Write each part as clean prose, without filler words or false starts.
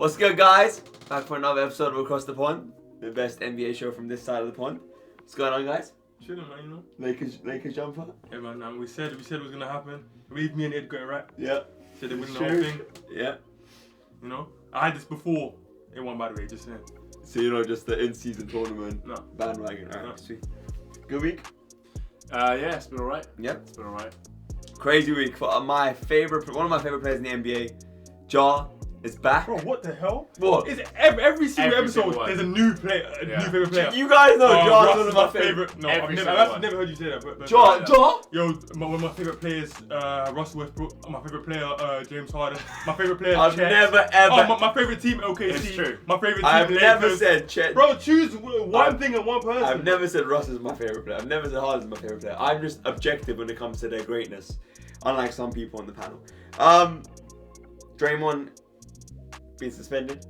What's good, guys? Back for another episode of Across the Pond, the best NBA show from this side of the pond. What's going on, guys? Chilling, man, you know. Lakers jumper. Yeah, man. We said it was gonna happen. I believe me and Ed got it right. Yeah. Said they win the whole thing. Yeah. You know, I had this before. It won, by the way. Just saying. So you're not just the in-season tournament No. bandwagon, right? No. Sweet. Good week. Yeah, it's been alright. Yep. It's been alright. Crazy week for one of my favorite players in the NBA, Ja, is back. Bro, what the hell? What? Is it every single Every episode? single one. There's a new player, new favorite player. You guys know Ja Russ is one of my favorite. No, Every I've single actually one. never heard you say that. But Ja. Yo, one of my favorite players, Russell Westbrook. My favorite player, James Harden. My favorite player, I've Chet. never ever. Oh, my favorite team, OKC. It's true. My favorite team, I've Lakers. never said Chet. Bro, choose one thing and one person. I've never said Russ is my favorite player. I've never said Harden is my favorite player. I'm just objective when it comes to their greatness, unlike some people on the panel. Draymond being suspended.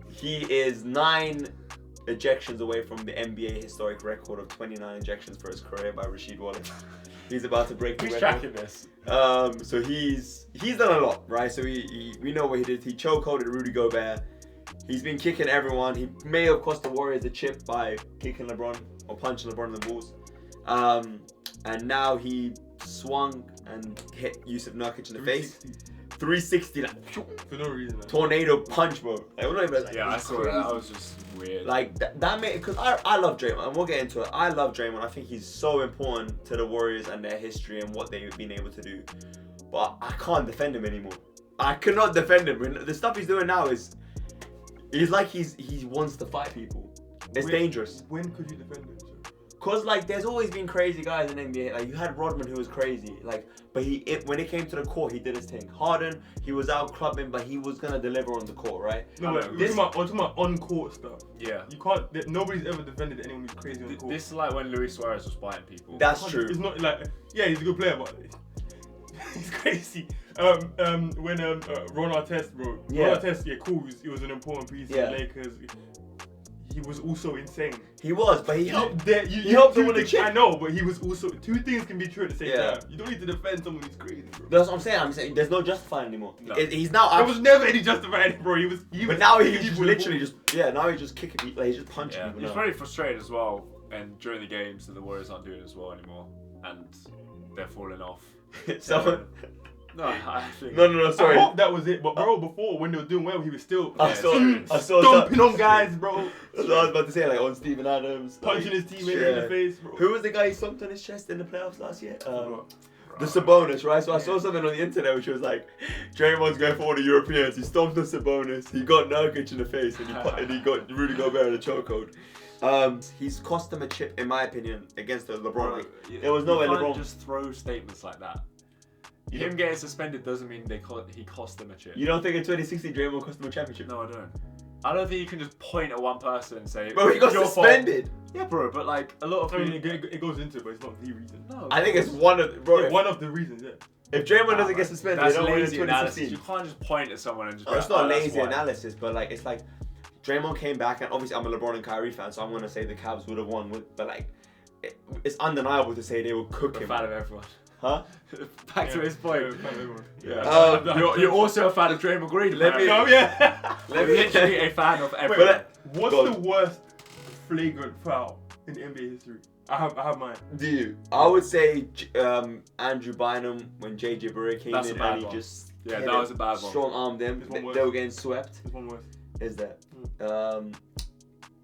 He is 9 ejections away from the NBA historic record of 29 ejections for his career by Rasheed Wallace. He's about to break the Who's record. tracking this? So he's done a lot, right? So we know what he did. He chokeholded Rudy Gobert. He's been kicking everyone. He may have cost the Warriors a chip by kicking LeBron or punching LeBron in the balls. And now he swung and hit Yusuf Nurkic in the face. 360, like, For no reason. Man. tornado punch, bro. Like, we're not even, like, Yeah, I it's saw crazy. that. That was just weird. Like that made, because I love Draymond, and we'll get into it. I love Draymond. I think he's so important to the Warriors and their history and what they've been able to do. But I can't defend him anymore. I cannot defend him. The stuff he's doing now is, he's like he wants to fight people. It's dangerous. When could you defend him? Sir? Cause like there's always been crazy guys in NBA. Like you had Rodman who was crazy. Like, but when it came to the court, he did his thing. Harden, he was out clubbing, but he was gonna deliver on the court, right? No, but we're talking about on-court stuff. Yeah. You can't. Nobody's ever defended anyone who's crazy on the court. This is like when Luis Suarez was fighting people. That's true. It's not like he's a good player, but he's crazy. When Ron Artest, bro. Yeah. Ron Artest, cool. He was an important piece Yeah. in the Lakers. He was also insane. He was, but he helped. You helped two him win the things- chip. I know, but he was also two things can be true at the same Yeah. time. You don't need to defend someone who's crazy, bro. That's what I'm saying. I'm saying there's no justifying anymore. No. He's now. There was never any justifying, bro. He was. But now he's kicking just people in the literally just now he's just kicking people. Like, he's just punching Yeah. people. He's now. very frustrated as well. And during the games, that the Warriors aren't doing as well anymore, and they're falling off. So, No, I think. no. Sorry. I hope that was it, but bro, before when they were doing well, he was still I saw stomping on guys, bro. That's what I was about to say, like on Steven Adams, Punching like, his teammate in the face, bro. Who was the guy he stomped on his chest in the playoffs last year? Bro. The Sabonis, right? So I saw something on the internet which was like, Draymond's going for all the Europeans. He stomped on Sabonis. He got Nurkic in the face, and he got Rudy Gobert in the chokehold. He's cost them a chip, in my opinion, against the LeBron. Like, there was no way You can't LeBron. just throw statements like that. You Him don't- getting suspended doesn't mean he cost them a chip. You don't think in 2016 Draymond cost them a championship? No, I don't. I don't think you can just point at one person and say, Bro, he got "Your fault." suspended. Yeah, bro, but like a lot of I mean, people. it goes into it, but it's not the reason. No, I think it's one of bro. Yeah, one of the reasons, yeah. If Draymond doesn't get suspended, that's they don't win in lazy analysis. 2016. You can't just point at someone and just. Oh, be it's like, not that's lazy why. analysis, but like it's like Draymond came back, and obviously I'm a LeBron and Kyrie fan, so I'm gonna say the Cavs would have won. But like, it's undeniable to say they will cook I'm a him. fan of everyone. Huh? Back to his point. Yeah. You're also a fan of Draymond Green. Let me- No, yeah. Let me literally a fan of everyone. But What's Go the on. worst flagrant foul in NBA history? I have mine. do you? I would say Andrew Bynum when JJ Barea came That's a in bad and he one. just Yeah, hit that him, was a bad one. strong armed them. There's one They worse. were getting swept. There's one worse. Is that?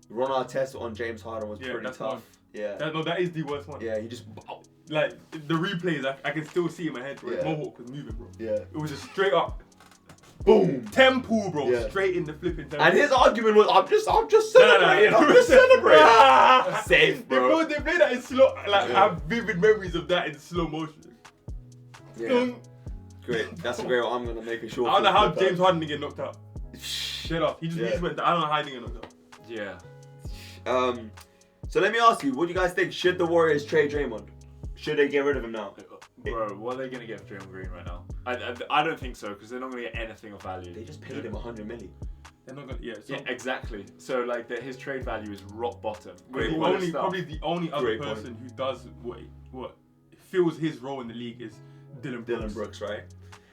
Ron Artest on James Harden was Yeah, pretty that's tough. one. Yeah. That is the worst one. Yeah, he just. Like the replays, I can still see in my head, bro. Yeah. Mohawk was moving, bro. Yeah. It was just straight up, Boom. temple, bro. Yeah. Straight in the flipping temple. And his argument was, I'm just No. celebrating. I'm just celebrating. Safe, bro. They play that in slow. Like Yeah. I have vivid memories of that in slow motion. Yeah. Great. That's a great one. I'm gonna make a short. I don't know how clip James Harden didn't get knocked out. Shut up. He just Yeah. went. I don't know how he didn't get knocked out. Yeah. So let me ask you, what do you guys think? Should the Warriors trade Draymond? Should they get rid of him now? Bro, what are they going to get for Draymond Green right now? I don't think so, because they're not going to get anything of value. They just paid him $100 million. They're not gonna. Yeah. So Yeah, exactly. So like his trade value is rock bottom. Great With point. all this stuff. probably the only other Great point. person who does what fills his role in the league is Dylan Brooks. Dylan Brooks, right?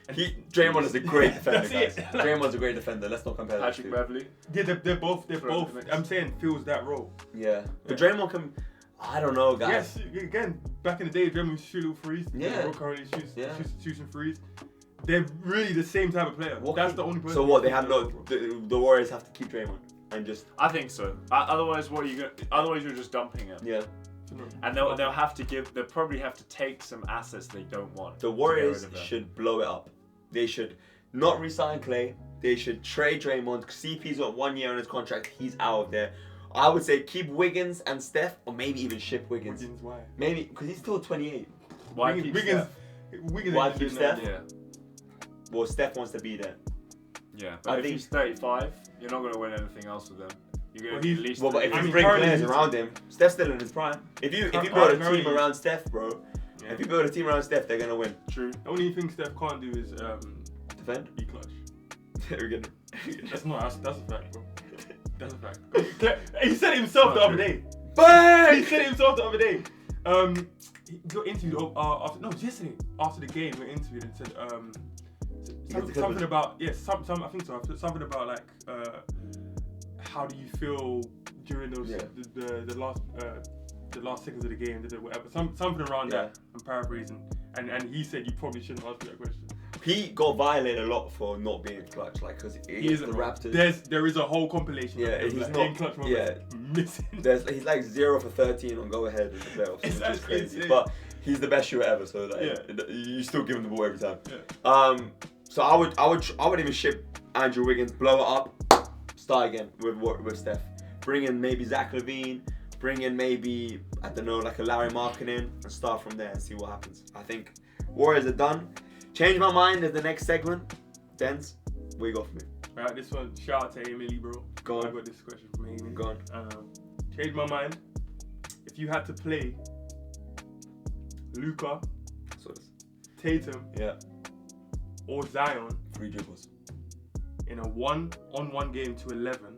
Draymond is a great defender, That's guys. it. Draymond's a great defender. Let's not compare Patrick that. Beverly. Yeah, they're both. Throw the mix. I'm saying fills that role. Yeah, but Draymond can. I don't know, guys. Yes, again, back in the day, Draymond used to shoot little threes. Yeah. Bro currently shoots some threes. They're really the same type of player. That's the only person. So what? They have no. The Warriors have to keep Draymond and just. I think so. Otherwise, what are you gonna? Otherwise, you're just dumping him. Yeah. And they'll have to give. They'll probably have to take some assets they don't want. The Warriors should blow it up. They should not re-sign Clay. They should trade Draymond. CP's got 1 year on his contract. He's out of there. I would say keep Wiggins and Steph, or maybe even ship Wiggins. Wiggins, why? Maybe because he's still 28. Why keep Wiggins? Steph? Wiggins Why ain't keep doing Steph? that. Yeah. Well, Steph wants to be there. Yeah. I But if think- he's 35, you're not gonna win anything else with him. You're gonna Well, he's- at least. Well, but if I you mean, bring currently players he's- around him, Steph's still in his prime. If you build a Currently- team around Steph, bro, Yeah. if you build a team around Steph, they're gonna win. True. The only thing Steph can't do is Defend. be clutch. We're gonna. That's a fact, bro. That's a fact. He said it himself the other day. Bang! He said it himself the other day. He got interviewed yesterday after the game. We got interviewed and said something about I think so. Something about like how do you feel during those the last seconds of the game, whatever. Something around that. I'm paraphrasing. And he said you probably shouldn't ask me that question. He got violated a lot for not being clutch, like because He he's isn't. the Raptors. There is a whole compilation. Yeah, of he's like, not- in clutch moments missing. He's like 0 for 13 on go ahead in the playoffs, It's which is actually crazy. insane. But he's the best shooter ever, so like, Yeah. you still give him the ball every time. Yeah. So I would even ship Andrew Wiggins, blow it up, start again with Steph. Bring in maybe Zach LaVine, bring in maybe I don't know like a Larry Markkinen and start from there and see what happens. I think Warriors are done. Change my mind is the next segment. Dens, what you got for me? Right, this one. Shout out to Emily, bro. Go on. I got this question from Amy. Go on. Change my mind. If you had to play Luka, So it's, Tatum, yeah, or Zion 3 dribbles. in a 1-on-1 game to 11,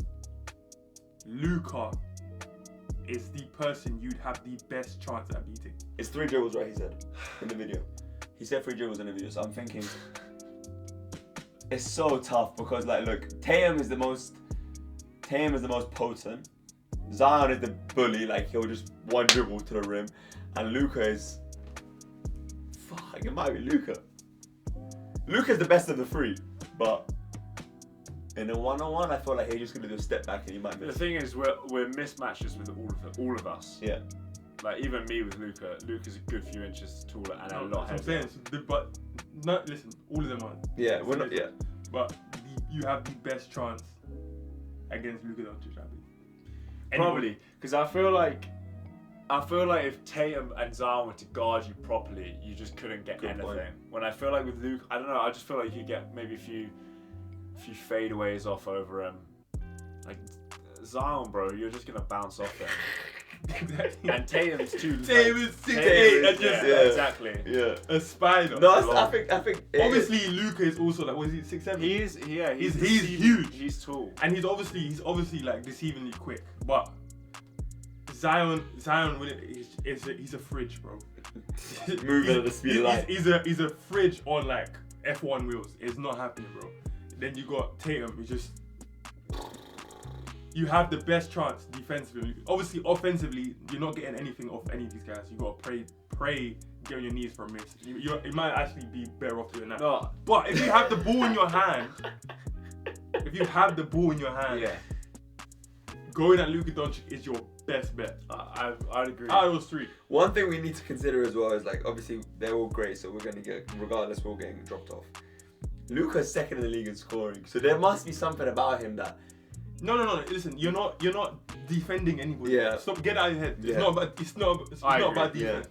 Luka is the person you'd have the best chance at beating. It's 3 dribbles, right? He said in the video. He said 3 dribbles in the video, so I'm thinking it's so tough because like look, Tatum is the most potent. Zion is the bully, like he'll just one dribble to the rim, and Luka is it might be Luka. Luka's the best of the 3, but in a 1-on-1, I feel like he's just gonna do a step back and he might The miss. thing is, we're mismatches with all of us. Yeah. Like even me with Luka. Luka's a good few inches taller and a lot That's what heavier. I'm saying. But no, listen, all of them are. Yeah, we're not. Yeah. But you have the best chance against Luka Doncic, I believe. Probably because I feel like if Tatum and Zion were to guard you properly, you just couldn't get Good anything. point. When I feel like with Luke, I don't know. I just feel like you could get maybe a few fadeaways off over him. Like Zion, bro, you're just gonna bounce off him. And Tatum's too. Tatum is 6'8", Tatum and is- just yeah, exactly. Yeah. a spider. No, I think. Obviously, Luka is also like, what is he, 6'7"? He's He's deceiving- huge. He's tall. And he's obviously like deceivingly quick. But Zion he's a fridge, bro. moving at the speed of light. He's a fridge on like F1 wheels. It's not happening, bro. Then you got Tatum, who just you have the best chance defensively. Obviously, offensively, you're not getting anything off any of these guys. You got to pray, get on your knees for a miss. It might actually be better off doing that. No. But if you have the ball in your hand, Yeah. going at Luka Doncic is your best bet. I'd agree. Out of those 3. One thing we need to consider as well is like obviously they're all great, so we're gonna get regardless we're all getting dropped off. Luka's second in the league in scoring, so there must be something about him that. No. Listen, you're not defending anybody. Yeah. Stop. Get out of your head. Yeah. It's not I about agree, defense.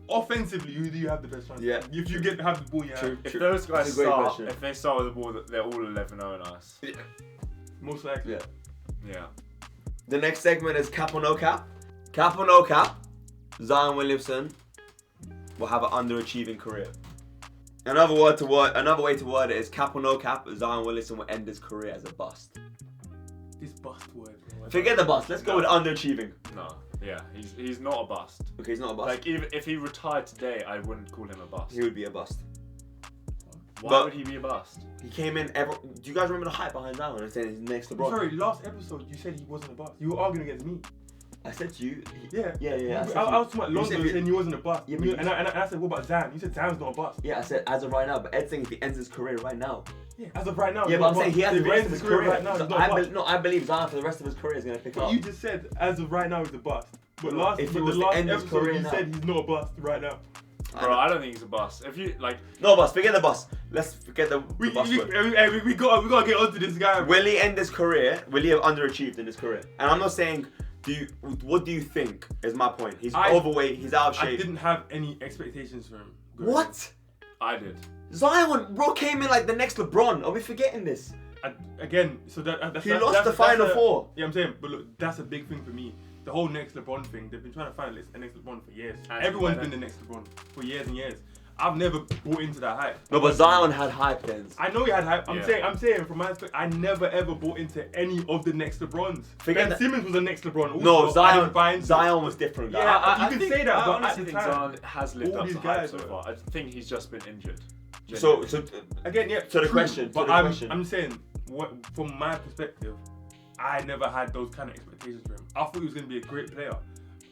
Offensively, who do you have the best chance? Yeah. If you have the ball, you have. If those guys That's a great start, question. if they start with the ball, they're all 11-0 in us. Most likely. Yeah. Yeah. The next segment is cap or no cap. Cap or no cap. Zion Williamson will have an underachieving career. Another way to word it is cap or no cap. Zion Williamson will end his career as a bust. This bust word. Bro. Forget the bust. Let's go with underachieving. No. Yeah. He's not a bust. Okay, he's not a bust. Like even if he retired today, I wouldn't call him a bust. He would be a bust. Why would he be a bust? He came in. Do you guys remember the hype behind Zion and saying he's next to LeBron? Sorry, last episode you said he wasn't a bust. You were arguing against me. I said to you. Yeah. I was talking about Lonzo saying he wasn't a bust. Yeah, and I said, what about Zion? You said Zion's not a bust. Yeah, I said as of right now, but Ed's saying if he ends his career right now. Yeah, as of right now. Yeah, but I'm saying he has to end his career right now. So I believe Zion for the rest of his career is going to pick up. You just said as of right now he's a bust. But last episode you said he's not a bust right now. Bro, I don't think he's a bust. If you like, no bust. Forget the bust. Let's forget the bust. We gotta get onto this guy. Will he end his career? Will he have underachieved in his career? And I'm not saying. What do you think? Is my point. He's overweight. He's out of shape. I didn't have any expectations for him. What? I did. Zion, bro, came in like the next LeBron. Are we forgetting this? He lost the Final Four. Yeah, I'm saying, but look, that's a big thing for me. The whole next LeBron thing. They've been trying to find a next LeBron for years. Everyone's been the next LeBron for years and years. I've never bought into that hype. No, but Zion had hype then. I know he had hype. I'm saying from my perspective, I never ever bought into any of the next LeBrons. Ben Simmons was the next LeBron. Also. No, Zion was different. Yeah, you can say that, but honestly think Zion has lived up to hype so far. I think he's just been injured. So again, yeah. To the question. But I'm saying, from my perspective, I never had those kind of expectations for him. I thought he was going to be a great player.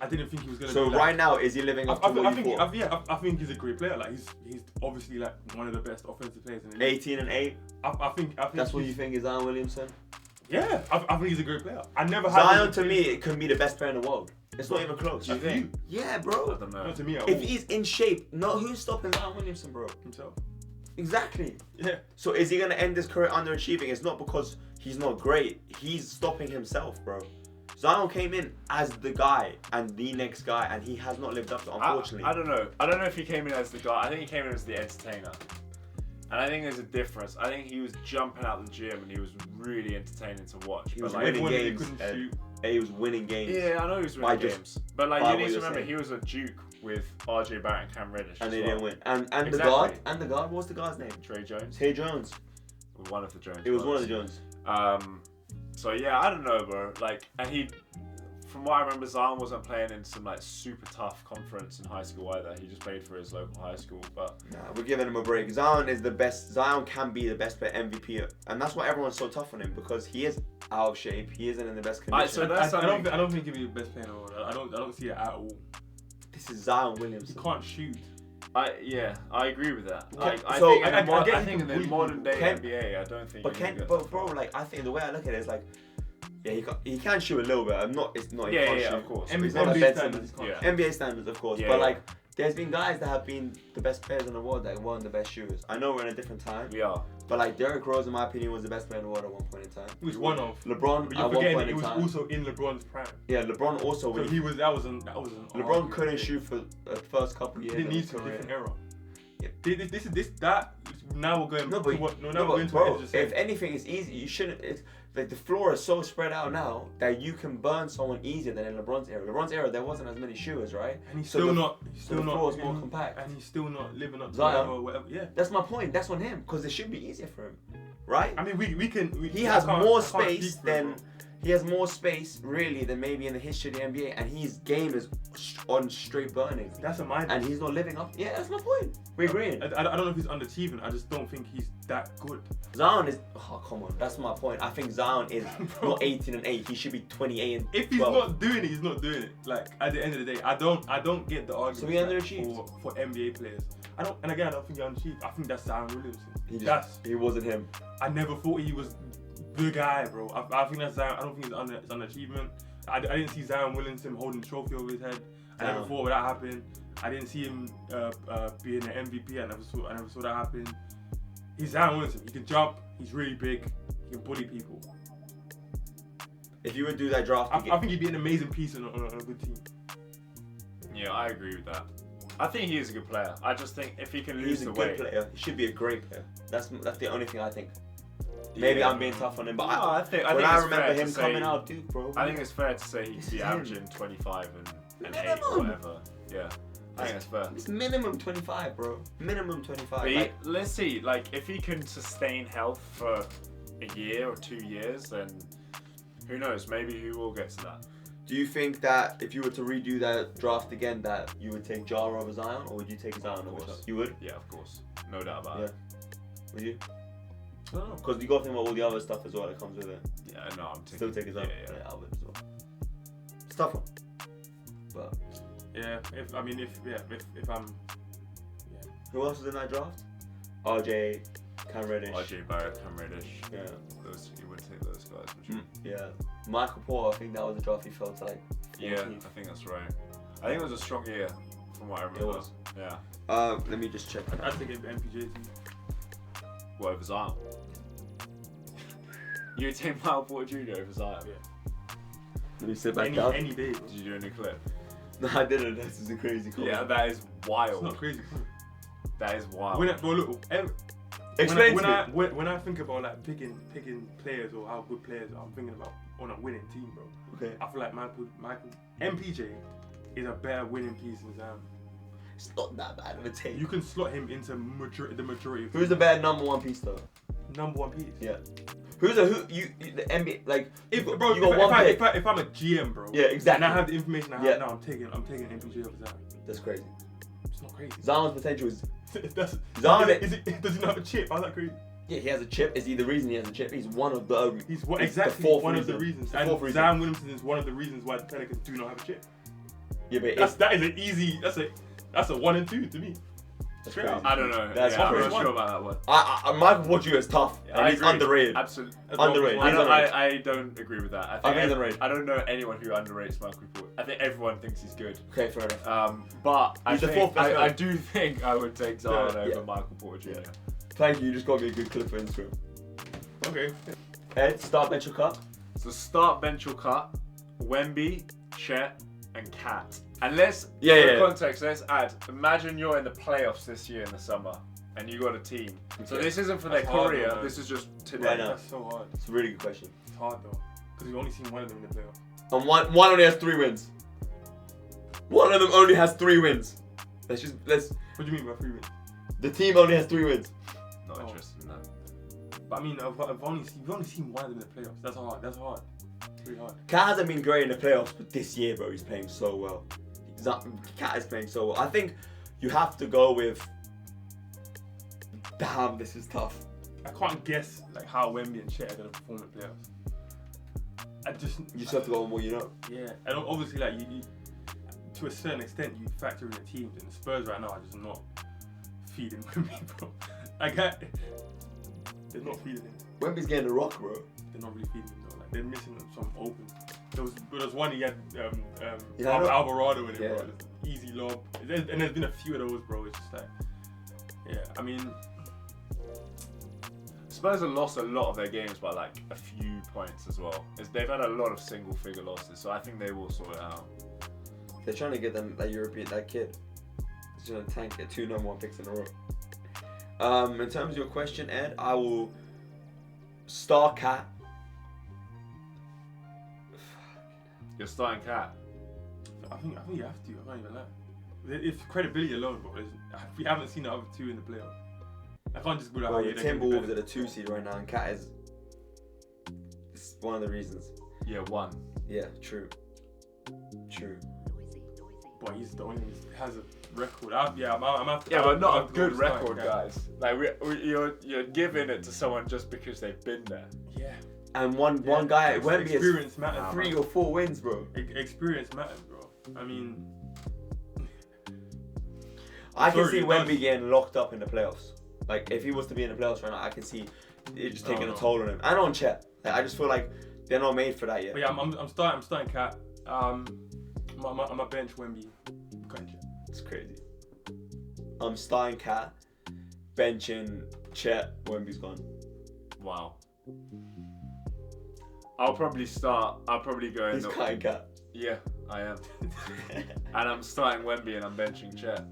I didn't think he was going to be right now, is he living up to what you thought? I think he's a great player. Like he's obviously like one of the best offensive players in the league. 18-8. I think that's what you think is Zion Williamson? Yeah, I think he's a great player. I never had Zion to me, it can be the best player in the world. It's not even close. You think? Yeah, bro. I don't know. Not to me at all. If he's in shape, who's stopping Zion Williamson, bro? Himself. Exactly. Yeah. So is he gonna end his career underachieving? It's not because he's not great. He's stopping himself, bro. Zion came in as the guy and the next guy, and he has not lived up to it, unfortunately. I don't know. I don't know if he came in as the guy. I think he came in as the entertainer. And I think there's a difference. I think he was jumping out the gym and he was really entertaining to watch. He was winning games. He was winning games. Yeah, I know he was winning games. But like, you need to remember, he was a duke with RJ Barrett and Cam Reddish. And they didn't win. And exactly. the guard, what was the guard's name? Trey Jones. Trey Jones. One of the Jones. It was one of the Jones. So yeah, I don't know, bro. Like, and from what I remember, Zion wasn't playing in some like super tough conference in high school either. He just played for his local high school. But nah, we're giving him a break. Zion is the best. Zion can be the best player, MVP, and that's why everyone's so tough on him, because he is out of shape. He isn't in the best condition. I don't think he'll be the best player in the world. I don't see it at all. This is Zion Williamson. He can't shoot. I agree with that. I think in the modern day NBA, I don't think. But bro, like I think the way I look at it is like, yeah, he can shoot a little bit. It's not. Yeah, of course. NBA standards. NBA standards, of course. But like, there's been guys that have been the best players in the world that weren't the best shooters. I know we're in a different time. We are. But like Derrick Rose, in my opinion, was the best player in the world at one point in time. He was one of. LeBron, but you're forgetting he was also in LeBron's prime. Yeah, LeBron also. So he was. That was an. LeBron couldn't shoot for the first couple of years. He didn't need to. Different era. Yeah. Now we're going. Bro, if anything, it's easy. You shouldn't. It's like the floor is so spread out now that you can burn someone easier than in LeBron's era. LeBron's era, there wasn't as many shooters, right? And he's still not. The floor is more compact. And he's still not living up to whatever. Yeah. That's my point. That's on him, because it should be easier for him, right? I mean, we can. He has more space than. He has more space, really, than maybe in the history of the NBA, and his game is on straight burning. That's a mind. And he's not living up. Yeah, that's my point. We're agreeing. I don't know if he's underachieving. I just don't think he's that good. Zion is. Oh, come on. That's my point. I think Zion is not 18-8. He should be 28-12. If he's not doing it, he's not doing it. Like at the end of the day, I don't get the argument. So he underachieved for NBA players. I don't think he underachieved. I think that's Zion Williamson. He wasn't him. I never thought he was the guy, bro. I think that's Zion. I don't think it's underachievement. I didn't see Zion Williamson holding a trophy over his head. I never thought that happened. I didn't see him being an MVP. I never saw that happen. He's Zion Williamson. He can jump. He's really big. He can bully people. If you would do that draft, I think he'd be an amazing piece on a good team. Yeah, I agree with that. I think he is a good player. I just think if he can lose the weight, he's a good player. He should be a great player. That's the only thing I think. Maybe I'm being tough on him, but I think remember him coming out, Duke, bro. I think it's fair to say he'd be averaging 25 and 8 or whatever. Yeah, I think that's fair. It's minimum 25, bro. Minimum 25. But let's see, like if he can sustain health for a year or 2 years, then who knows? Maybe he will get to that. Do you think that if you were to redo that draft again, that you would take Ja over Zion, or would you take Zion over? You would? Yeah, of course. No doubt about it. Would you? I don't know. Because you got to think about all the other stuff as well that comes with it. Yeah, no, I'm Still take his own. Yeah. I would as well. It's tough one. But Yeah, if I'm, who else was in that draft? RJ, Cam Reddish. RJ Barrett, Cam Reddish. Yeah. Those, you would take those guys, would you? Yeah. Michael Porter, I think that was a draft he felt like. Yeah, 14th. I think that's right. I think it was a strong year, from what I remember. It was. Yeah. Let me just check. I think MPJ too. What, over Zion? You would take Michael Porter Jr. over Zion? Yeah. Let me sit back down. Any day, bro. Did you do a new clip? No, I didn't. This is a crazy call. Yeah, that is It's wild. not crazy. That is wild. Bro, look, Explain to me. when I think about like picking players or how good players are, I'm thinking about on a winning team, bro. Okay. I feel like Michael MPJ is a better winning piece than Zion. It's not that bad of a take. You can slot him into the majority of Who's the better number one piece though? number one piece. Yeah. Who's the NBA like? If you bro, got one pick. if I'm a GM, bro. Yeah, exactly. And I have the information I have Yeah. now, I'm taking MPJ over Zion. That's crazy. It's not crazy. Zion's potential is. Zion, Zion- does he not have a chip? How's that crazy? Yeah, he has a chip. Is he the reason he has a chip? He's one of the. He's what It's the exactly fourth one of the reason. reasons. The And fourth reason. Zion Williamson is one of the reasons why the Pelicans do not have a chip. Yeah, but That is an easy. That's a 1 and 2 to me. that's Straight crazy. up. I don't know. That's I'm crazy. not sure about that one. Michael Porter Jr. is tough. Yeah, and I he's agree. underrated. Absolutely. Underrated. I He's don't, underrated. I don't agree with that. I think he's underrated. I don't know anyone who underrates Michael Porter. I think everyone thinks he's good. Okay, fair enough. But He's the fourth best I man. do think I would take Zion Yeah. over Michael Porter Jr. Yeah. Thank you. You just got me a good clip for Instagram. Okay. Ed, start bench or cut? So start, bench or cut, Wemby, Chet, and Cat. And let's, Yeah. for context, let's add, imagine you're in the playoffs this year in the summer, and you got a team. So Okay. this isn't for their That's hard, career, though, this is just today. Right now. That's so hard. It's a really good question. It's hard though, because we've only seen one of them in the playoffs. And one only has 3 wins. One of them only has 3 wins. Let's. What do you mean by 3 wins? The team only has 3 wins. Not interested in that. But I mean, we've only seen one of them in the playoffs. That's hard. That's hard. Pretty hard. Cat hasn't been great in the playoffs, but this year, bro, he's playing so well. Cat is playing so well. I think you have to go with. Damn, this is tough. I can't guess like how Wemby and Chet are gonna perform in playoffs. You just have to go on what you know. Yeah, and obviously like you to a certain extent you factor in the teams, and the Spurs right now are just not feeding Wemby, bro. They're not feeding him. Wemby's getting the rock, bro. They're not really feeding him though. Like they're missing some open. There was one he had Yeah, I know. Alvarado in it, Yeah. bro. Just easy lob. And there's been a few of those, bro. It's just like, yeah. I mean, Spurs have lost a lot of their games by like a few points as well. They've had a lot of single figure losses, so I think they will sort it out. They're trying to get them that kid. He's trying to tank get 2 number 1 picks in a row. In terms of your question, Ed, I will star Cat. You're starting Cat. I think you have to. I can't even lie. It's credibility alone, bro. We haven't seen the other 2 in the playoffs. I can't just be like, Well, oh, the yeah, they're gonna be Timberwolves better. are the 2 seed right now, and Cat is. It's one of the reasons. Yeah, 1. Yeah, true. Boy, he's the only one who has a record. I'm after. Yeah, but not a I'm good starting record, Cat. guys. Like you're giving it to someone just because they've been there. Yeah. And one guy at Wemby has Experience matters. 3 or 4 wins, bro. Experience matters, bro. I mean, I can Sorry, see it Wemby does. getting locked up in the playoffs. Like, if he was to be in the playoffs right now, I can see it just taking no. a toll on him. And on Chet. Like, I just feel like they're not made for that yet. but yeah, I'm starting Cat. I'm a bench Wemby. Gotcha. It's crazy. I'm starting Cat, benching Chet, Wemby's gone. Wow. I'll probably go in He's the... cutting Cat. Yeah, I am. And I'm starting Wemby and I'm benching Chet.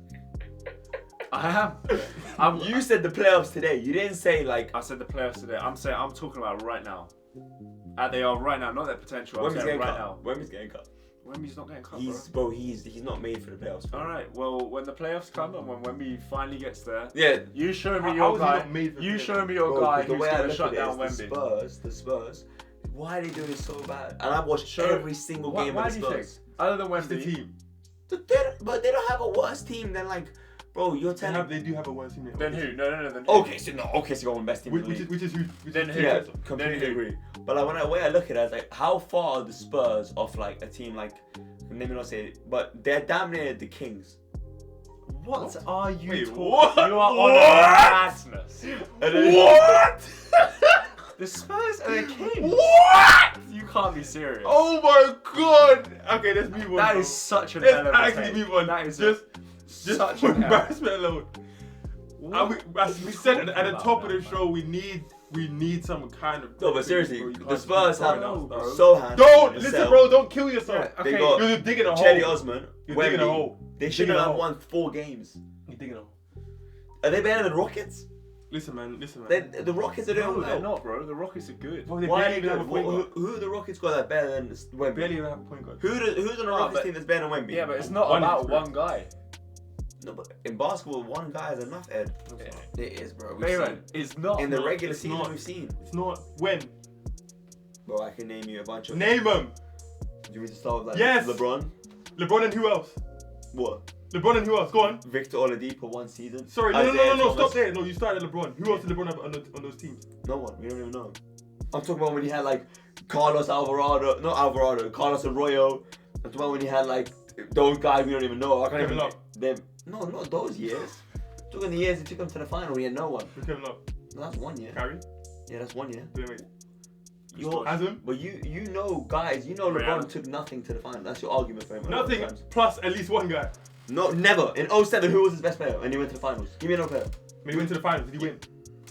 I am. You said the playoffs today. You didn't say like. I said the playoffs today. I'm talking about right now. They are right now, not their potential. I'm Wemby's saying getting right cut. now. Wemby's getting cut. Wemby's not getting cut, He's not made for the playoffs. Bro. All right. Well, when the playoffs come and when Wemby finally gets there, Yeah. you show me How your is he guy. not made for You the show playoffs? me your Bro, guy 'cause the who's way I gonna look shut at it down is Wemby. the Spurs. Why are they doing so bad? And I've watched Sure. every single game Why of do the you think? Spurs. Other than It's the Wemby, team. But they don't have a worse team than like, Bro, you're telling They do have a worse team. Then who? No. Then who? OKC, no, OKC got one best team in the league. Which is who? Then who? Yeah, Then completely who? agree. But like when I look at it, it's like how far are the Spurs off like a team like, let me not say it, but they're damn near the Kings. What are you Wait, talking? what? You are on What? madness. What? The Spurs are the Kings. What? You can't be serious. Oh my god! Okay, let's move on. That bro. is such an Let's element. actually move on. That is just such for an embarrassment alone. As we said at the about top of that, the show, we need some kind of. No, but seriously, Bro, you the can't Spurs keep have throwing out stuff. Sohan. Don't Vassell. listen, bro. Don't kill yourself. Yeah, They okay. got You're digging a hole. Chetty Osman. You're digging a Wemby. hole. They shouldn't digging a have hole. won 4 games. You're digging a hole. Are they better than the Rockets? Listen, man. The Rockets are doing No, well. they're not, bro. The Rockets are good. Bro, they Why are barely they even good? have a point guard. Who are the Rockets got that better than Wemby? Barely even have a point guard. Who's on the Rockets but- team that's better than Wemby? Yeah, but it's not One about experience. one guy. No, but in basketball, one guy is enough, Ed. It is, bro. We've Wait, seen. it's not. In the not. regular It's season, not. we've seen. It's not when. Bro, I can name you a bunch of. Name them. Do you want me to start with like Yes. LeBron? LeBron and who else? What? LeBron and who else? Go on. Victor Oladipo 1 season. Sorry, no, Isaiah Stop Thomas. there. No, you started LeBron. Who else did LeBron have on those teams? No one. We don't even know. I'm talking about when he had like Carlos Carlos Arroyo. I'm talking about when he had like those guys we don't even know. I can't Kevin even. Love. Them. No, not those years. I'm talking the years he took them to the final. He had no one. Who's Kevin Love? No, that's 1 year. Kyrie? Yeah, that's 1 year. Wait. You're, but you know, guys, you know LeBron Reality. took nothing to the final. That's your argument for him. a lot of Nothing times. plus at least one guy. No, never. In 07, who was his best player? And he went to the finals. Give me another player. When he went to the finals, did he win?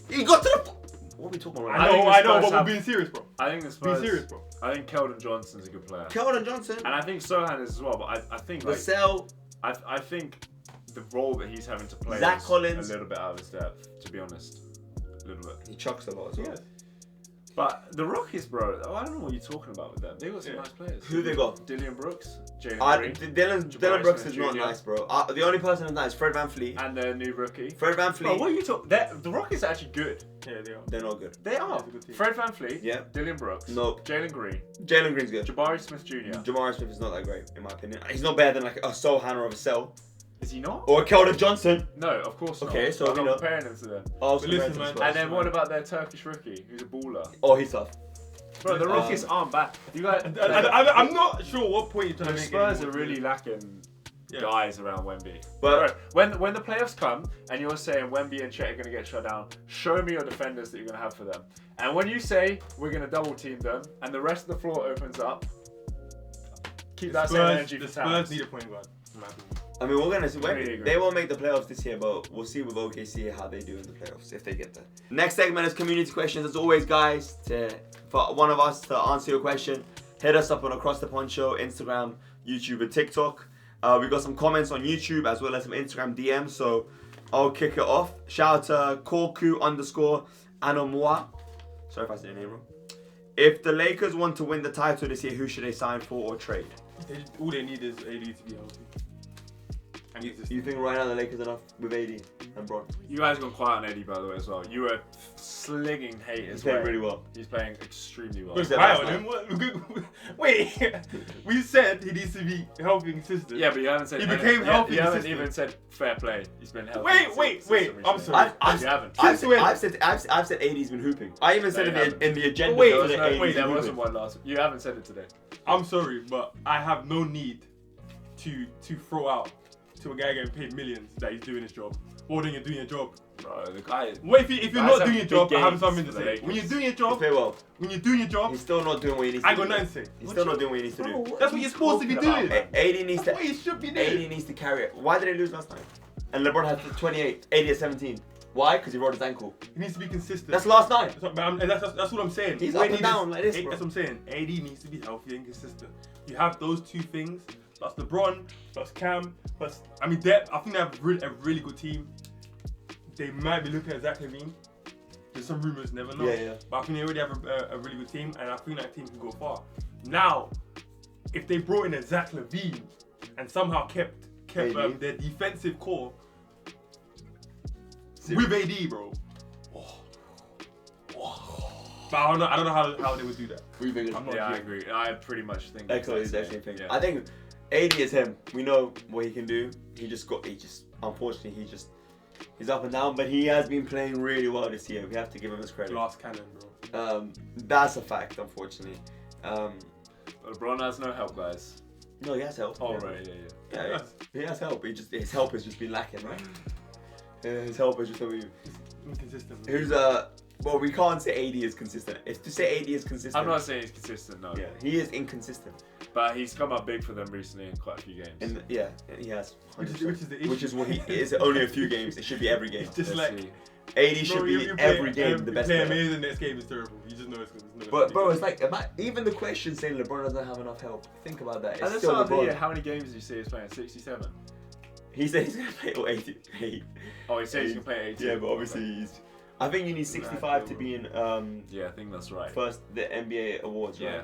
He got to the. What are we talking about right I now? think the I know, Spurs but we're have- being serious, bro. I think the Be Spurs. serious, bro. I think Keldon Johnson's a good player. Keldon Johnson. And I think Sohan is as well, but I think like Vassell. I think the role that he's having to play Zach is Collins. a little bit out of his depth, to be honest. A little bit. He chucks a lot as well. Yes. But the Rockets, bro, I don't know what you're talking about with them. They got some Yeah. nice players. Who they got? Dylan Brooks, Jalen Green, Dylan Jabari Brooks Smith is not Jr. nice, bro. The only person that's nice is Fred VanVleet. and their new rookie. Fred Bro, VanVleet. what are you talking? The Rockets are actually good. Yeah, they are. They're not good. They are. That's a good team. Fred VanVleet, Yeah. Dylan Brooks, Nope. Jalen Green, Jalen Green's good. Jabari Smith Jr. Jamar Smith is not that great, in my opinion. He's not better than like a Sohan or a Vassell. Is he not? Or a Keldon Johnson. No, of course not. Okay, so I'm we not know. comparing them to them. Oh, But listen, man, And then what about their Turkish rookie, who's a baller? Oh, he's tough. Bro, the Rockets aren't bad. You guys, I'm not sure what point you're trying the to make. Spurs are anymore. really lacking Yeah. guys around Wemby. But Bro, when the playoffs come and you're saying Wemby and Chet are going to get shut down, show me your defenders that you're going to have for them. And when you say we're going to double team them and the rest of the floor opens up, keep that same energy The for Spurs Towns. need a point guard. in my opinion. I mean, we're gonna see. Completely agree. They won't make the playoffs this year, but we'll see with OKC how they do in the playoffs if they get there. Next segment is community questions. As always, guys, for one of us to answer your question, hit us up on Across the Pond Show, Instagram, YouTube, and TikTok. We got some comments on YouTube as well as some Instagram DMs, so I'll kick it off. Shout out to Korku_Anomwa. Sorry if I said your name wrong. If the Lakers want to win the title this year, who should they sign for or trade? All they need is AD to be healthy. And You think right now the Lakers are enough with AD and Bron? You guys got quiet on Eddie, by the way, as well. You were slinging hate He's as playing well. really well. He's playing extremely well. Who's that? Wow, last then wait, we said he needs to be healthy and consistent. Yeah, but you haven't said. He became healthy You haven't consistent. even said fair play. He's been healthy. Wait, consistent I'm recently. sorry. You haven't. I've Since when? said AD's been hooping. I even said No, you haven't. in the agenda. Wait, There for was the no, AD's wait, there been wasn't hooping. one last. You haven't said it today. I'm sorry, but I have no need to throw out to a guy getting paid millions that he's doing his job. More than you're doing your job. Bro, the guy. What if you're Guys not have doing your big job? I have games something to for the say. Lakers. When you're doing your He's job, played well. he's Still not doing what he needs to I do. got nothing to say. He's still not doing what he needs to do. That's what you're supposed to be talking doing. about, AD needs That's to. what you should be AD doing. needs to carry it. Why did they lose last night? And LeBron had 28. AD at 17. Why? Because he rolled his ankle. He needs to be consistent. That's last night. That's what I'm saying. He's What up and he down needs- like this, bro. That's what I'm saying. AD needs to be healthy and consistent. You have those two things, plus LeBron, plus Cam, plus I think they have a really good team. They might be looking at Zach LaVine. There's some rumors, never know. Yeah. But I think they already have a really good team, and I think that team can go far. Now, if they brought in a Zach LaVine and somehow kept AD. their defensive core Seriously. with AD, bro. But I don't know how they would do that. We figured. I'm not Yeah, I sure. agree. I pretty much think. Echo is the same thing. Yeah. I think AD is him. We know what he can do. He just unfortunately he's up and down, but he has been playing really well this year. We have to give him his credit. Glass cannon, bro. That's a fact, unfortunately. LeBron has no help, guys. No, he has help. Oh, right, Yeah, he has help. His help has just been lacking, right? His help has just been Inconsistent. Who's well, we can't say AD is consistent. If to say AD is consistent, I'm not saying he's consistent, no. Yeah, he is inconsistent. But he's come up big for them recently in quite a few games. And yeah, he has. Which is the issue. Which is what he is. Only a few games. It should be every game. It's just Let's like see. AD should be in every game the best player. player. Amazing, next game is terrible. You just know it's gonna. But bro, it's like even the question saying LeBron doesn't have enough help. Think about that. At It's the still start of the LeBron. year, how many games did you say he's playing? 67? He said he's gonna play all 80. Oh, he said he's gonna play 80. Yeah, but obviously I think you need 65 to be in Yeah, I think that's right. first the NBA awards, right? Yeah.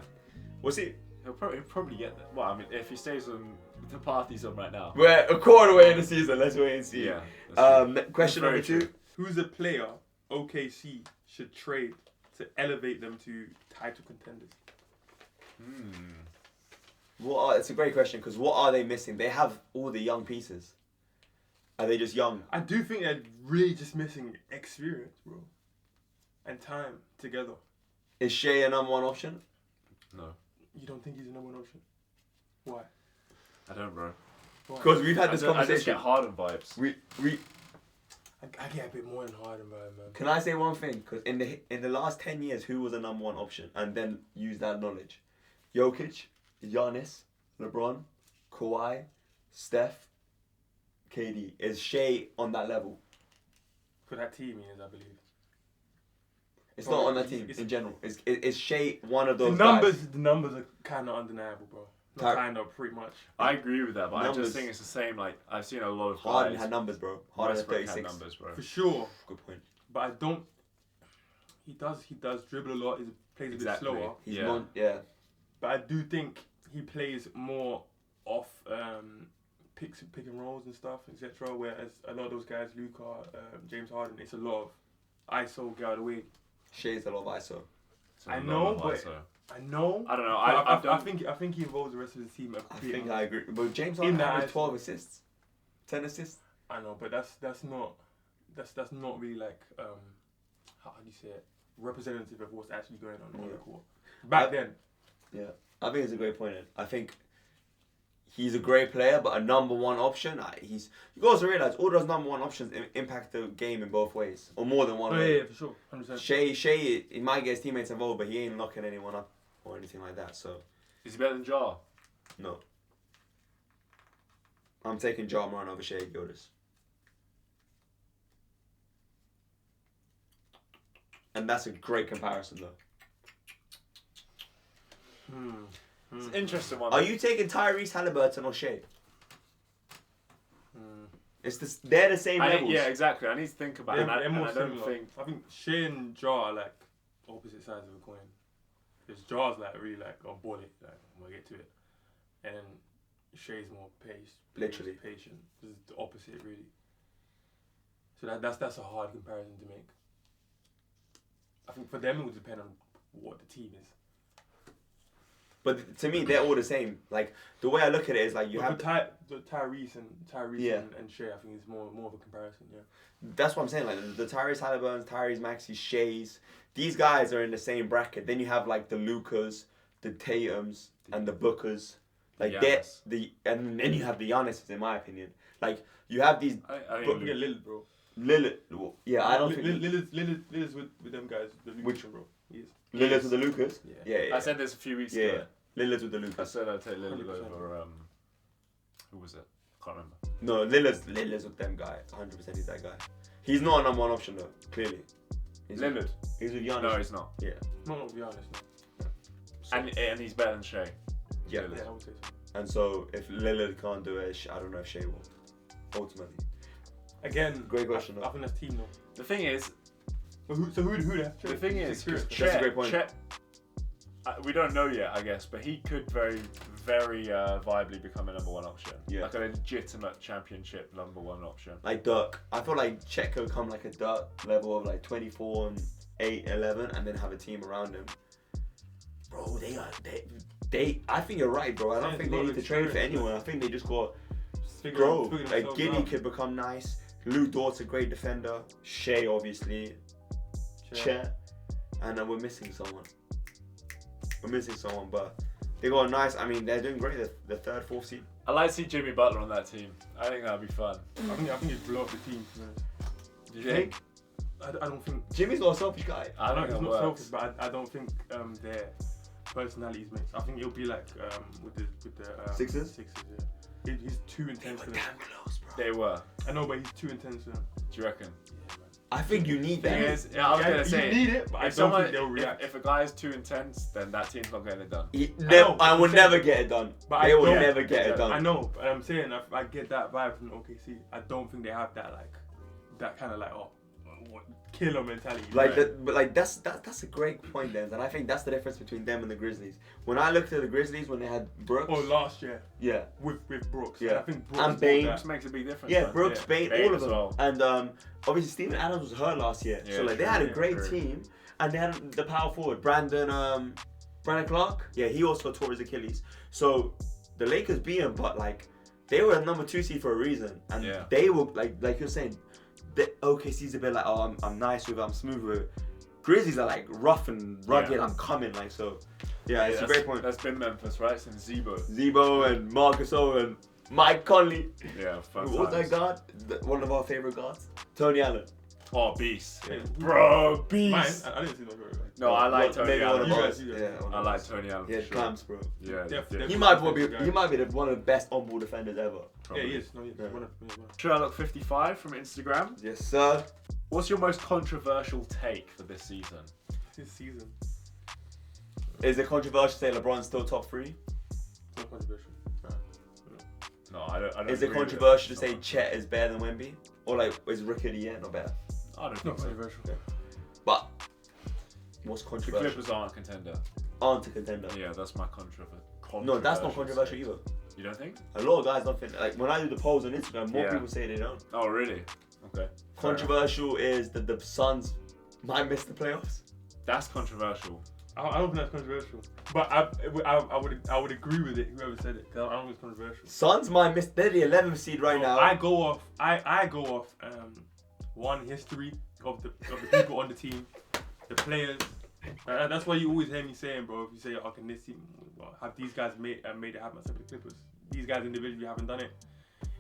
We'll see. He'll probably get that. Well, I mean, if he stays on the path he's on right now. We're a quarter way in the season. Let's wait and see. Yeah. that's true. Question Very number 2. true. Who's a player OKC should trade to elevate them to title contenders? It's a great question because what are they missing? They have all the young pieces. Are they just young? I do think they're really just missing experience, bro, and time together. Is Shea a number 1 option? No. You don't think he's the number 1 option? Why? I don't, bro. Why? Because we've had this I just conversation. get Harden vibes. We I get a bit more than Harden, man. Can I say one thing? Because in the last 10 years, who was a number 1 option? And then use that knowledge. Jokic, Giannis, LeBron, Kawhi, Steph, KD. Is Shea on that level? For that team, he is, I believe. It's Bro, not on that it's- team it's- in general. Is Shea one of The those numbers, guys? the numbers are kind of undeniable, bro. Not kind of, pretty much. I agree with that, but I Numbers. just think it's the same. Like, I've seen a lot of Harden guys. had numbers, bro. Harden had Westbrook 36. had numbers, bro. For sure, Good point. but I don't. He does dribble a lot. He plays a Exactly. bit slower. He's Yeah. yeah. But I do think he plays more off pick and rolls and stuff, etc. Whereas a lot of those guys, Luka, James Harden, it's a lot of ISO, get out of the way. Shea's a lot of ISO. So I a lot know, of but ISO. I know. I don't know. But I I think he involves the rest of the team a I bit think more. I agree. But James In Harden the averaged ISO. 12 assists. 10 assists. I know, but that's not really like how do you say it, representative of what's actually going on the court. Back then. Yeah. I think it's a great point. I think he's a great player, but a number 1 option. You also realize all those number 1 options impact the game in both ways, or more than one Oh way. yeah, for sure, 100%. Shea, he might get his teammates involved, but he ain't locking anyone up or anything like that. So Is he better than Jar? no. I'm taking Ja Morant over Shea Gilgeous. And that's a great comparison, though. It's an interesting one. Are you taking Tyrese Halliburton or Shea? They're the same levels. Yeah, exactly. I need to think about it. They're And more I don't similar. think. I think Shea and Ja are like opposite sides of a coin. Because Ja's like really like a bullet, like I'm gonna get to it, and then Shea's more Literally. patient. This is the opposite, really. So that's a hard comparison to make. I think for them it would depend on what the team is. But to me, they're all the same. Like, the way I look at it is like you have... Tyrese Yeah. and Shea, I think is more of a comparison. Yeah. That's what I'm saying. Like, the Tyrese Halliburtons, Tyrese Maxey, Sheas, these guys are in the same bracket. Then you have, like, the Lukas, the Tatums, and the Bookers. Like, and then you have the Giannis, in my opinion. Like, you have these... I Don't think forget Lillard, bro. Lillard... Yeah, I don't think... Lillard's with them guys. The Lucas, Which- bro? He is. Lillard's with the Lucas? Yeah. Yeah. I said this a few weeks Yeah. ago. Lillard's with the I Lucas. said I'd take Lillard 100%. over. Who was it? Can't remember. No, Lillard's with them guy. 100% he's that guy. He's not a number 1 option, though. Clearly. Lillard? He's with Giannis. No, he's not. Yeah. No, to be honest, no. And he's better than Shea. Yeah. Lillard. Yeah, I would say so. And so, if Lillard can't do it, I don't know if Shea will. Ultimately. Again, Great question, I think that's team though. The thing is, But who that? the thing is, That's a great point. Chet, we don't know yet, I guess, but he could very viably become a number 1 option. Yeah. Like a legitimate championship number 1 option. Like Dirk. I feel like Chet could come like a Dirk level of like 24 and 8, 11, and then have a team around him. Bro, they I think you're right, bro. I don't Yeah, think they need to trade for experience, anyone. I think they just got grow. figuring Like themselves Giddy out. could become nice. Lou Dort's a great defender. Shea, obviously. Chet. And we're missing someone. But they got a nice. I mean, they're doing great. The third, fourth seed. I like to see Jimmy Butler on that team. I think that'd be fun. I think he'd blow up the team. To be honest. Do you think? I don't think. Jimmy's not a selfish guy. I don't He's think not that selfish, works. but I don't think their personalities mix. I think it'll be like with the Sixers? Yeah. He's too intense for them. Close, bro. They were. I know, but he's too intense for them. Do you reckon? Yeah, man. I think you need Thing that. is, yeah, I was gonna say, you need it, but I if don't someone, think they'll react. if a guy is too intense, then that team's not getting it done. I will never get it done. But They I will don't- never get it exactly. done. I know, but I'm saying I get that vibe from OKC. I don't think they have that kind of like killer mentality. Like but like that's a great point, then, and I think that's the difference between them and the Grizzlies. When I looked at the Grizzlies when they had Brooks, last year yeah, with Brooks. Yeah. And I think Brooks And Bane. Which makes a big difference. yeah, man. Brooks, Yeah. Bane, Bane all of as them, well. and obviously Steven Adams was hurt last year, Yeah, so like they true, had a yeah, great true. team, and they had the power forward Brandon Clark. Yeah, he also tore his Achilles. So the Lakers beat him, but like they were a number 2 seed for a reason, and Yeah. they were like you're saying, the OKC's a bit like, oh, I'm nice with it, I'm smooth with it. Grizzlies are like rough and rugged. Yeah. I'm coming, like, so. Yeah, it's a great point. That's been Memphis, right? Since Zebo. Zebo and Marcus O and Mike Conley. Yeah, fun Who was times. that guard? One of our favorite guards? Tony Allen. Oh, beast. Yeah. Bro, beast. Mine, I didn't see no very well. No, I like Tony maybe Allen. one of You ours. guys, you guys. Yeah, one I of like ours. Tony Allen. Yeah, for sure. clamps, bro. Yeah, Definitely. He might be one of the best on-ball defenders ever. Yeah, he is. No, he is. Yeah. One of- yeah, one of- Sherlock55 from Instagram. Yes, sir. What's your most controversial take for this season? This season. Is it controversial to say LeBron's still top 3? Not controversial. No, I don't. Is it agree with controversial to it. say Chet is better than Wemby? Or like, is Rookie of the Year not better? I don't Not think so. controversial. But what's The controversial? Clippers aren't a contender. Aren't a contender. Yeah, that's my controversial. No, that's not controversial either. You don't think? A lot of guys don't think, like when I do the polls on Instagram, more Yeah. people say they don't. Oh, really? Okay. Controversial is that the Suns might miss the playoffs. That's controversial. I don't think that's controversial. But I would agree with it, whoever said it, 'cause I don't think it's controversial. Suns might miss. They're the 11th seed right now. I go off one history of the people on the team, the players. And that's why you always hear me saying, bro, if you say, okay, this team, well, have these guys made it happen except for the Clippers? These guys individually haven't done it.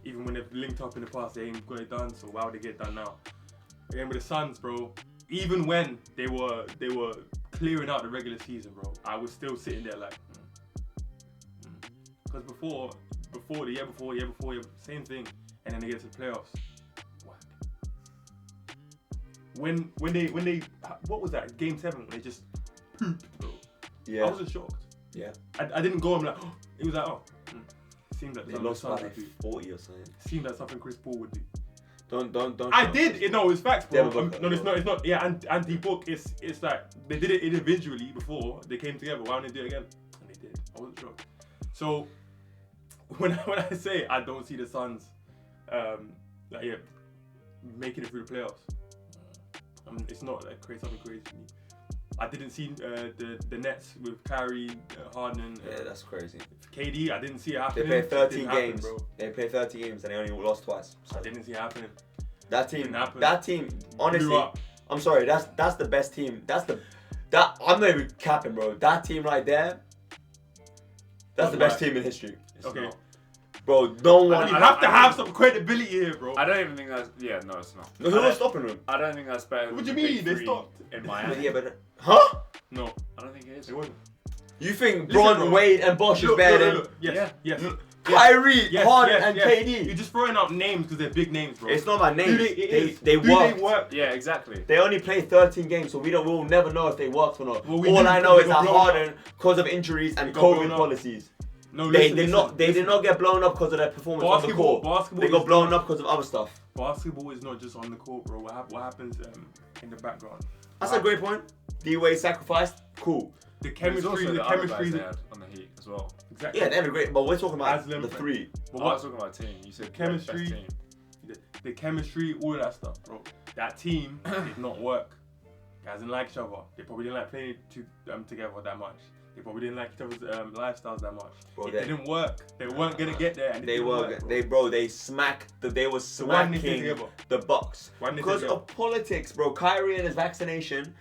Even when they've linked up in the past, they ain't got it done, so why would they get it done now? Again with the Suns, bro, even when they were clearing out the regular season, bro, I was still sitting there like, because before, the year before, same thing, and then they get to the playoffs. Whack. When they, what was that? Game 7, when they just pooped, bro. yeah. I wasn't shocked. Yeah. I didn't go and like, oh, it was like, oh, seemed like They something the lost by Suns like would do. 40 or something. Seemed like something Chris Paul would do. Don't. I did. No, it's facts, bro. Devin Booker. No, it's not. Yeah, and the book, it's like they did it individually before they came together. Why don't they do it again? And they did. I wasn't shocked. So when I say I don't see the Suns, making it through the playoffs, it's not like something crazy to me. I didn't see the Nets with Kyrie, Harden. Yeah, that's crazy. KD, I didn't see it They happening. played It 13 didn't happen, games. bro. They played 30 games and they only lost twice. So I didn't see it happening. that team, Didn't happen. honestly, Blew up. I'm sorry. That's the best team. I'm not even capping, bro. That team right there. That's the best team in history, It's Okay. not. bro. No one. You have to have some credibility here, bro. I don't even think that's. Yeah, no, it's not. No, who was stopping them? I don't think that's better. What than do you the mean? big They three stopped. in Miami. Yeah, but huh? No, I don't think it is. it wasn't. You think Listen, Bron, bro. Wade, and Bosh is better than Yes, Yeah. yes. Kyrie, Yes, Harden, yes, and yes. KD? You're just throwing out names because they're big names, bro. It's not my name. Do They worked. work? Yeah, exactly. They only played 13 games, so we'll never know if they worked or not. Well, we All do I know because is they got that blown up. Harden, because of injuries and They got blown COVID up. policies, No, they listen, did not. They did not get blown up because of their performance on the court. Basketball They got is blown not- up because of other stuff. Basketball is not just on the court, bro. What happens in the background? That's a great point. D-Wade sacrificed. Cool. The There's chemistry, also the the other guys chemistry. they had on the Heat as well. Exactly. Yeah, they had a great. But we're talking about Haslam, the 3. But I what? was talking about team. You said Chemistry. best team. The chemistry, all of that stuff, bro. That team did not work. Guys didn't like each other. They probably didn't like playing together that much. They probably didn't like each other's lifestyles that much. Bro, It didn't work. They weren't gonna get there. And They didn't were, work, bro. they were So why didn't they stay smacking together? the Bucks Why didn't they because stay of politics, bro. Kyrie and his vaccination,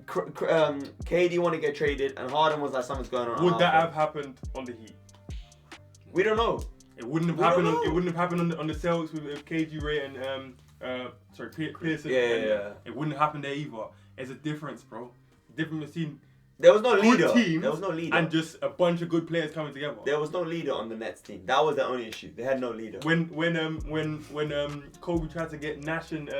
KD want to get traded, and Harden was like, something's going on. Would that have happened on the Heat? We don't know. It wouldn't have We don't happened. know. It wouldn't have happened on the Celtics with KG Ray and Pearson. Yeah. It wouldn't have happened there either. There's a difference, bro. Different between There was no good leader. teams There was no leader. and just a bunch of good players coming together. There was no leader on the Nets team. That was the only issue. They had no leader. When Kobe tried to get Nash and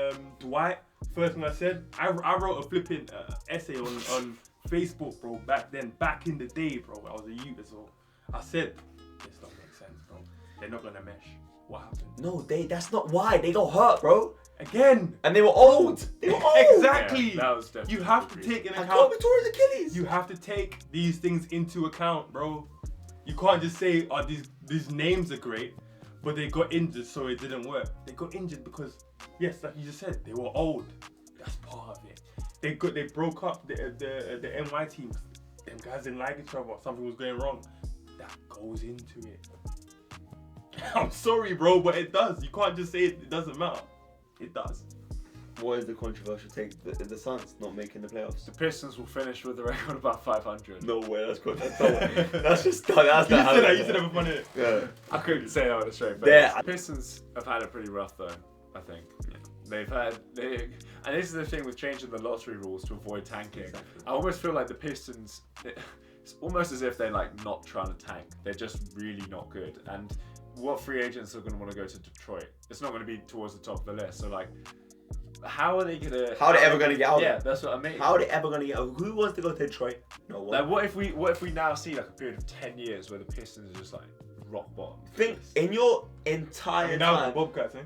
Dwight, first thing I said, I wrote a flipping essay on Facebook, bro. Back in the day, bro. I was a youth, so I said, this don't make sense, bro. They're not gonna mesh. What happened? No, that's not why. They got hurt, bro. Again. And they were old. They were old. Exactly. Yeah, that was definitely You have to the take in And account. Kobe tore his Achilles. You have to take these things into account, bro. You can't just say, "Oh, these names are great," but they got injured, so it didn't work. They got injured because, yes, like you just said, they were old. That's part of it. They broke up the NY teams. Them guys didn't like each other. Something was going wrong. That goes into it. I'm sorry, bro, but it does. You can't just say it doesn't matter. It does. What is the controversial take? The Suns not making the playoffs. The Pistons will finish with a record about 500. No way. That's good. That's just that's You not how said it that. is. You said that for fun, innit? Yeah. I couldn't say that with a straight face. Yeah. The Pistons have had it pretty rough though, I think. And this is the thing with changing the lottery rules to avoid tanking. Exactly. I almost feel like the Pistons, it's almost as if they're like not trying to tank. They're just really not good. And what free agents are going to want to go to Detroit? It's not going to be towards the top of the list. So like, how are they gonna? How are they ever gonna get out? Yeah, that's what I mean. How are they ever gonna get out? Who wants to go to Detroit? No one. Like, what if we now see like a period of 10 years where the Pistons are just like rock bottom? Think in your entire That was time. the Bobcats, eh?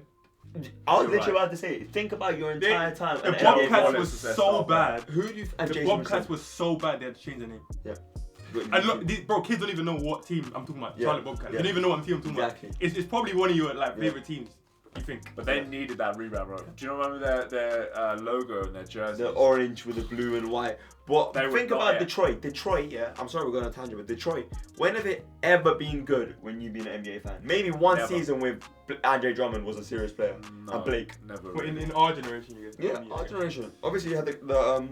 I was You're literally right. about to say. Think about your entire time. The and Bobcats Wallace was is their so star bad. Who do you? And The Jason Bobcats Richardson. was so bad they had to change their name. Yeah. And look, bro, kids don't even know what team I'm talking about. Yeah, Charlotte Bobcats. yeah. They don't even know what team I'm talking Exactly. about. It's probably one of your like favorite teams. You think? But they needed that rebound, bro. Do you remember their logo and their jersey? The orange with the blue and white. But They were think not about it. Detroit. Detroit, yeah. I'm sorry we're going on a tangent, but Detroit. When have it ever been good when you've been an NBA fan? Maybe one Never. season with Andre Drummond was a serious player. No, And Blake. Never. But Really. in our generation, you guys. Yeah, our generation. Obviously you had the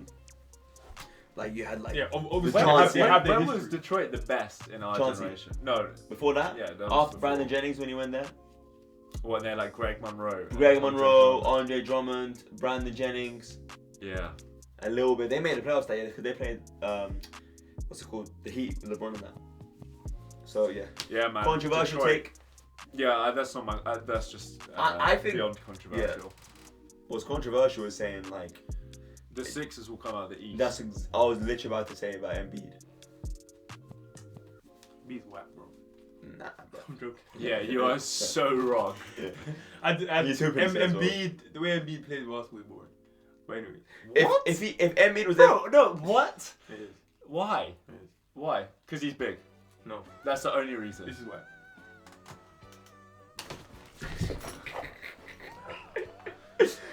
like you had like Yeah, obviously Chauncey. they have their when was history. Detroit the best in our Chauncey. generation? No. before that. Yeah, that was After before. Brandon Jennings when he went there. What, they're like Greg Monroe. Greg Monroe, Andre Drummond, Brandon Jennings, Yeah. a little bit. They made the playoffs that year because they played what's it called? The Heat, LeBron and that. So yeah. Yeah, man. Controversial Detroit. take. Yeah, that's not my. That's just I think- beyond controversial. What's controversial is saying like The Sixers will come out of the East. I was literally about to say about Embiid. Beats whack, bro. Nah, bro. I'm joking. Yeah, you are so wrong. He's hooping as well. Embiid, the way Embiid plays basketball is boring. But anyway, If Embiid was Bro, no, what? it is. Why? It is. Why? Because he's big. No, That's the only reason. this is why.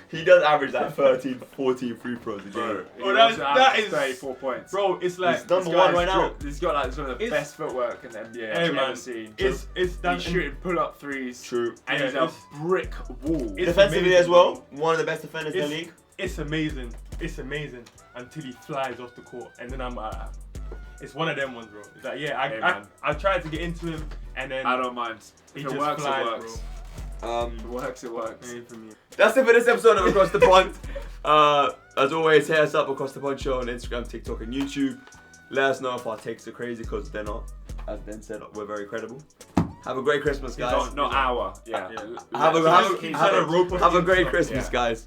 he does average like 13, 14 free throws a game. Bro, Oh, that that is- is 34 points. Bro, it's like He's number This one guy's right now. He's got like some of the It's- best footwork in the NBA Hey, I've man, ever seen. it's that. He's shooting pull-up threes. True. And Yeah, he's a it's- brick wall. It's Defensively amazing, as well, one of the best defenders in the league. It's amazing. It's amazing until he flies off the court, and then it's one of them ones, bro. It's like, yeah, Hey, I man. tried to get into him, and then I don't mind. he If it just works, flies, it works. If it works, it works. Ain't for me. That's it for this episode of Across the Pond. As always, hit us up Across the Pond Show on Instagram, TikTok, and YouTube. Let us know if our takes are crazy, because they're not. As Ben said, we're very credible. Have a great Christmas, guys. Not our. Yeah. Yeah. Have a He said a rope on great Insta. Christmas, Yeah. guys.